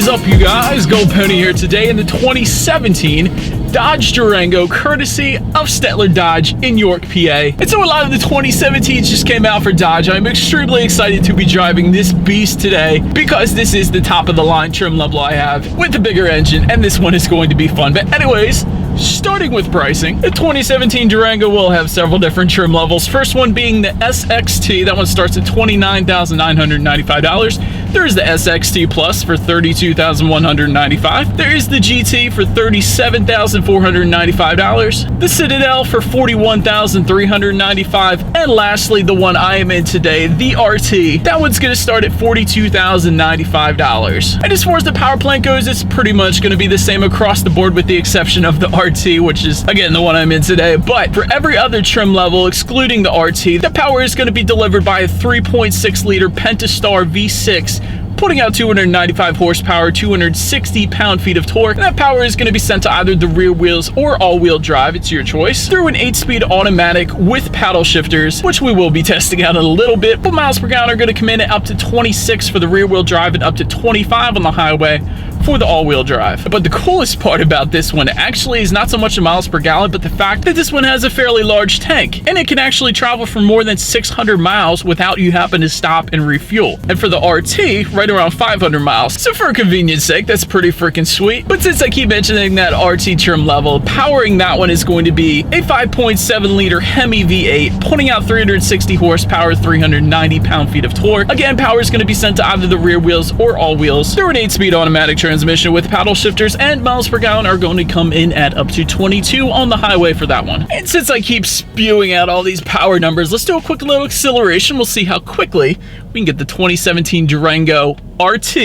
is up, you guys? Gold Pony here today in the 2017 Dodge Durango, courtesy of Stettler Dodge in York, PA. And so a lot of the 2017s just came out for Dodge. I'm extremely excited to be driving this beast today because this is the top of the line trim level I have with the bigger engine, and this one is going to be fun. But anyways, starting with pricing, the 2017 Durango will have several different trim levels. First one being the SXT. That one starts at $29,995. There is the SXT Plus for $32,195. There is the GT for $37,495. The Citadel for $41,395. And lastly, the one I am in today, the RT. That one's going to start at $42,095. And as far as the power plant goes, it's pretty much going to be the same across the board with the exception of the RT, which is, again, the one I'm in today. But for every other trim level, excluding the RT, the power is going to be delivered by a 3.6-liter Pentastar V6, putting out 295 horsepower, 260 pound-feet of torque. And that power is going to be sent to either the rear wheels or all-wheel drive, it's your choice, through an 8-speed automatic with paddle shifters, which we will be testing out in a little bit. But miles per gallon are going to come in at up to 26 for the rear-wheel drive and up to 25 on the highway for the all-wheel drive. But the coolest part about this one actually is not so much the miles per gallon, but the fact that this one has a fairly large tank, and it can actually travel for more than 600 miles without you having to stop and refuel. And for the RT, right around 500 miles. So for convenience sake, that's pretty freaking sweet. But since I keep mentioning that RT trim level, powering that one is going to be a 5.7-liter Hemi V8, putting out 360 horsepower, 390 pound-feet of torque. Again, power is going to be sent to either the rear wheels or all wheels through an 8-speed automatic transmission with paddle shifters, and miles per gallon are going to come in at up to 22 on the highway for that one. And since I keep spewing out all these power numbers, let's do a quick little acceleration. We'll see how quickly we can get the 2017 Durango RT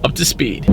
up to speed.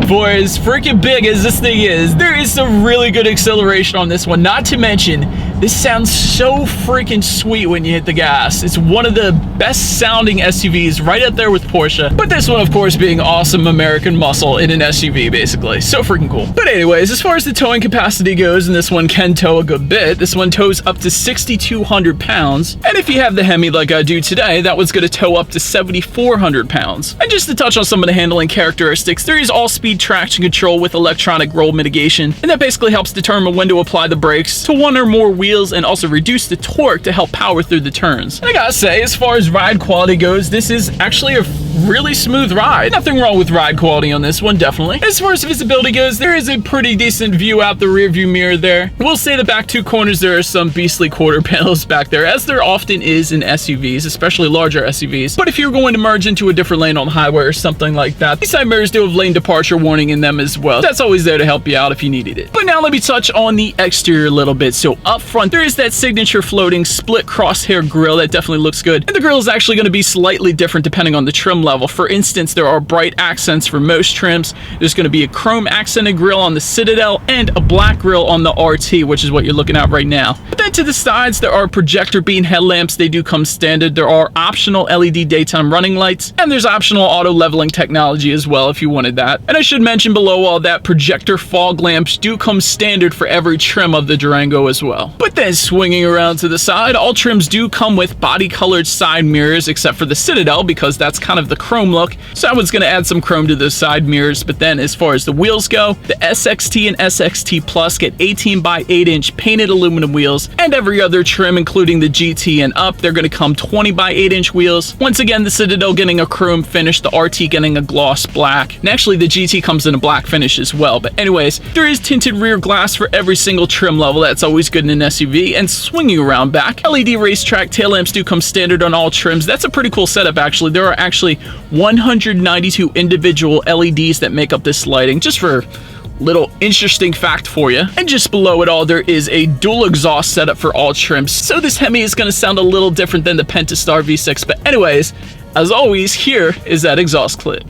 For as freaking big as this thing is, there is some really good acceleration on this one. Not to mention, this sounds so freaking sweet when you hit the gas. It's one of the best sounding SUVs, right up there with Porsche. But this one, of course, being awesome American muscle in an SUV, basically. So freaking cool. But anyways, as far as the towing capacity goes, and this one can tow a good bit, this one tows up to 6,200 pounds. And if you have the Hemi like I do today, that one's going to tow up to 7,400 pounds. And just to touch on some of the handling characteristics, there is all-speed traction control with electronic roll mitigation, and that basically helps determine when to apply the brakes to one or more wheels and also reduce the torque to help power through the turns. And I gotta say, as far as ride quality goes, this is actually a really smooth ride. Nothing wrong with ride quality on this one, definitely. As far as visibility goes, there is a pretty decent view out the rear view mirror there. We'll say the back two corners, there are some beastly quarter panels back there, as there often is in SUVs, especially larger SUVs. But if you're going to merge into a different lane on the highway or something like that, these side mirrors do have lane departure warning in them as well. That's always there to help you out if you needed it. But now let me touch on the exterior a little bit. So up front, there is that signature floating split crosshair grille that definitely looks good. And the grille is actually going to be slightly different depending on the trim level. For instance, there are bright accents for most trims. There's going to be a chrome accented grille on the Citadel and a black grille on the RT, which is what you're looking at right now. But then to the sides, there are projector beam headlamps. They do come standard. There are optional LED daytime running lights, and there's optional auto leveling technology as well if you wanted that. And I should mention below all that, projector fog lamps do come standard for every trim of the Durango as well. But then swinging around to the side, all trims do come with body colored side mirrors except for the Citadel, because that's kind of the chrome look. So I was going to add some chrome to those side mirrors. But then as far as the wheels go, the SXT and SXT Plus get 18 by 8 inch painted aluminum wheels, and every other trim, including the GT and up, they're going to come 20 by 8 inch wheels. Once again, the Citadel getting a chrome finish, the RT getting a gloss black, and actually the GT comes in a black finish as well. But anyways, there is tinted rear glass for every single trim level. That's always good in an SUV. And swinging around back, LED racetrack tail lamps do come standard on all trims. That's a pretty cool setup, actually. There are actually 192 individual LEDs that make up this lighting, just for little interesting fact for you. And just below it all, there is a dual exhaust setup for all trims. So this Hemi is going to sound a little different than the Pentastar V6. But anyways, as always, here is that exhaust clip.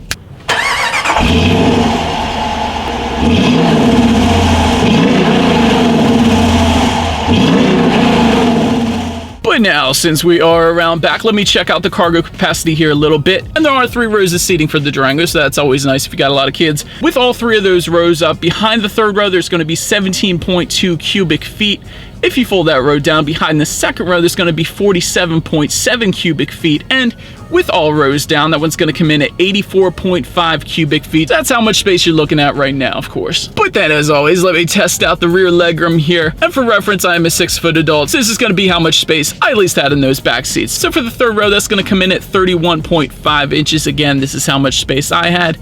But now, since we are around back, let me check out the cargo capacity here a little bit. And there are 3 rows of seating for the Durango, so that's always nice if you got a lot of kids. With all 3 of those rows up, behind the 3rd row, there's going to be 17.2 cubic feet If you fold that row down, behind the second row, there's going to be 47.7 cubic feet, and with all rows down, that one's going to come in at 84.5 cubic feet. That's how much space you're looking at right now, of course. But then, as always, let me test out the rear legroom here. And for reference, I am a 6-foot adult, so this is going to be how much space I at least had in those back seats. So for the third row, that's going to come in at 31.5 inches. Again, this is how much space I had.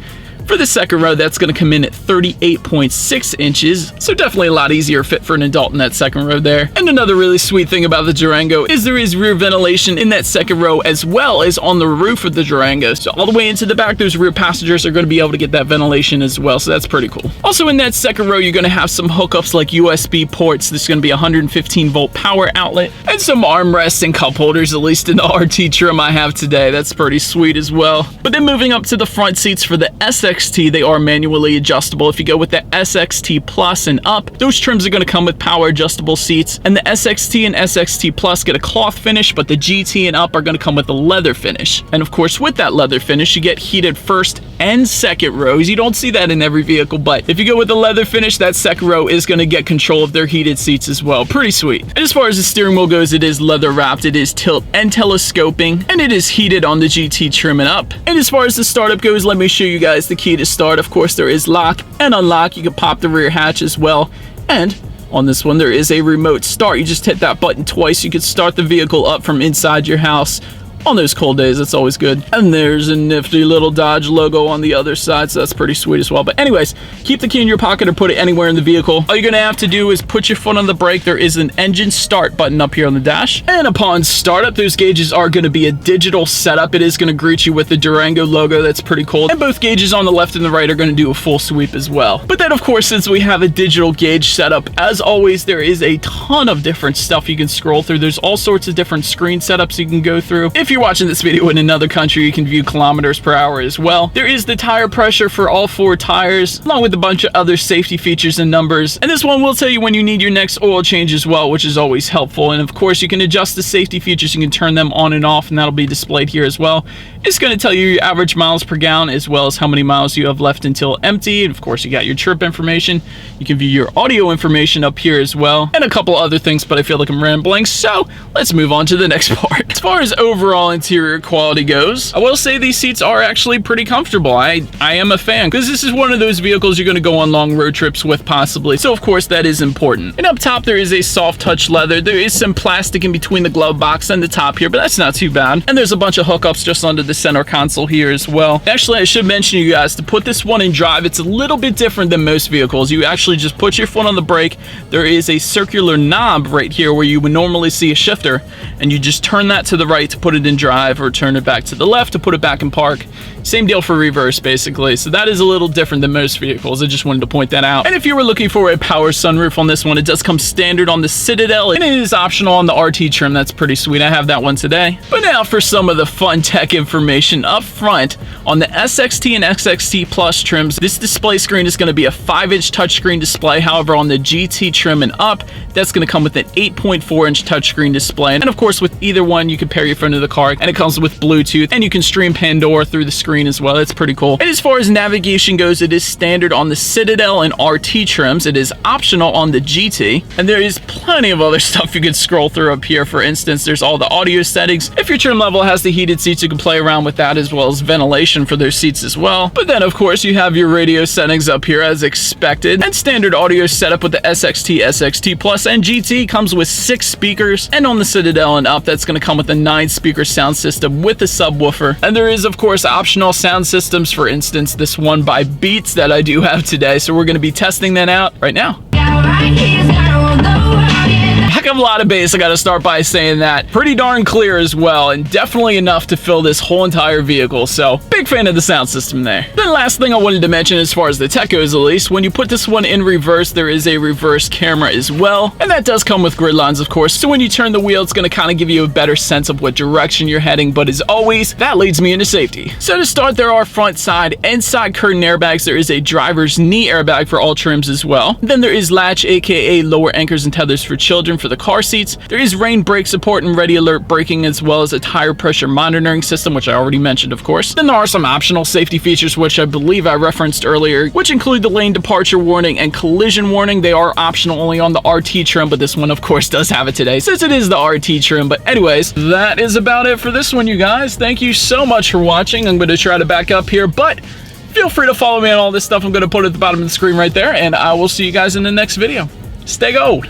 For the second row, that's going to come in at 38.6 inches, so definitely a lot easier fit for an adult in that second row there. And another really sweet thing about the Durango is there is rear ventilation in that second row as well as on the roof of the Durango. So all the way into the back, those rear passengers are going to be able to get that ventilation as well, so that's pretty cool. Also in that second row, you're going to have some hookups like USB ports. There's going to be a 115-volt power outlet and some armrests and cup holders, at least in the RT trim I have today. That's pretty sweet as well. But then moving up to the front seats for the SXT, they are manually adjustable. If you go with the SXT Plus and up, those trims are going to come with power adjustable seats, and the SXT and SXT Plus get a cloth finish, but the GT and up are going to come with a leather finish. And of course, with that leather finish, you get heated first and second rows. You don't see that in every vehicle, but if you go with the leather finish, that second row is going to get control of their heated seats as well. Pretty sweet. And as far as the steering wheel goes, it is leather wrapped, it is tilt and telescoping, and it is heated on the GT trim and up. And as far as the startup goes, let me show you guys the key to start. Of course, there is lock and unlock. You can pop the rear hatch as well, and on this one there is a remote start. You just hit that button twice. You can start the vehicle up from inside your house. On those cold days, that's always good. And there's a nifty little Dodge logo on the other side, so that's pretty sweet as well. But anyways, keep the key in your pocket or put it anywhere in the vehicle. All you're gonna have to do is put your foot on the brake. There is an engine start button up here on the dash. And upon startup, those gauges are gonna be a digital setup. It is gonna greet you with the Durango logo. That's pretty cool. And both gauges on the left and the right are gonna do a full sweep as well. But then, of course, since we have a digital gauge setup, as always, there is a ton of different stuff you can scroll through. There's all sorts of different screen setups you can go through. If you're watching this video in another country, you can view kilometers per hour as well. There is the tire pressure for all 4 tires, along with a bunch of other safety features and numbers. And this one will tell you when you need your next oil change as well, which is always helpful. And of course, you can adjust the safety features. You can turn them on and off, and that'll be displayed here as well. It's going to tell you your average miles per gallon, as well as how many miles you have left until empty. And of course, you got your trip information. You can view your audio information up here as well, and a couple other things, but I feel like I'm rambling, so let's move on to the next part. As far as overall interior quality goes, I will say these seats are actually pretty comfortable. I am a fan, because this is one of those vehicles you're going to go on long road trips with possibly, so of course that is important. And up top there is a soft touch leather. There is some plastic in between the glove box and the top here, but that's not too bad. And there's a bunch of hookups just under the center console here as well. Actually, I should mention to you guys, to put this one in drive, it's a little bit different than most vehicles. You actually just put your foot on the brake. There is a circular knob right here where you would normally see a shifter, and you just turn that to the right to put it in drive, or turn it back to the left to put it back in park. Same deal for reverse, basically. So that is a little different than most vehicles. I just wanted to point that out. And if you were looking for a power sunroof on this one, it does come standard on the Citadel, and it is optional on the RT trim. That's pretty sweet. I have that one today. But now for some of the fun tech information up front. On the SXT and XXT Plus trims, this display screen is going to be a 5-inch touchscreen display. However, on the GT trim and up, that's going to come with an 8.4-inch touchscreen display. And of course, with either one, you can pair your phone to the car, and it comes with Bluetooth, and you can stream Pandora through the screen as well. That's pretty cool. And as far as navigation goes, it is standard on the Citadel and RT trims. It is optional on the GT, and there is plenty of other stuff you can scroll through up here. For instance, there's all the audio settings. If your trim level has the heated seats, you can play around with that, as well as ventilation for those seats as well. But then, of course, you have your radio settings up here as expected, and standard audio setup with the SXT, SXT Plus, and GT comes with 6 speakers, and on the Citadel and up, that's going to come with a 9-speaker sound system with a subwoofer. And there is, of course, optional sound systems. For instance, this one by Beats that I do have today, so we're going to be testing that out right now. Heck of a lot of bass, I gotta start by saying that. Pretty darn clear as well, and definitely enough to fill this whole entire vehicle, so big fan of the sound system there. The last thing I wanted to mention, as far as the tech goes at least, when you put this one in reverse, there is a reverse camera as well, and that does come with grid lines, of course, so when you turn the wheel, it's gonna kind of give you a better sense of what direction you're heading. But as always, that leads me into safety. So to start, there are front, side, and side curtain airbags. There is a driver's knee airbag for all trims as well. Then there is latch, aka lower anchors and tethers for children for the the car seats. There is rain brake support and ready alert braking, as well as a tire pressure monitoring system, which I already mentioned, of course. Then there are some optional safety features, which I believe I referenced earlier, which include the lane departure warning and collision warning. They are optional only on the RT trim, but this one, of course, does have it today, since it is the RT trim. But anyways, that is about it for this one, you guys. Thank you so much for watching. I'm going to try to back up here, but feel free to follow me on all this stuff I'm going to put at the bottom of the screen right there, and I will see you guys in the next video. Stay gold.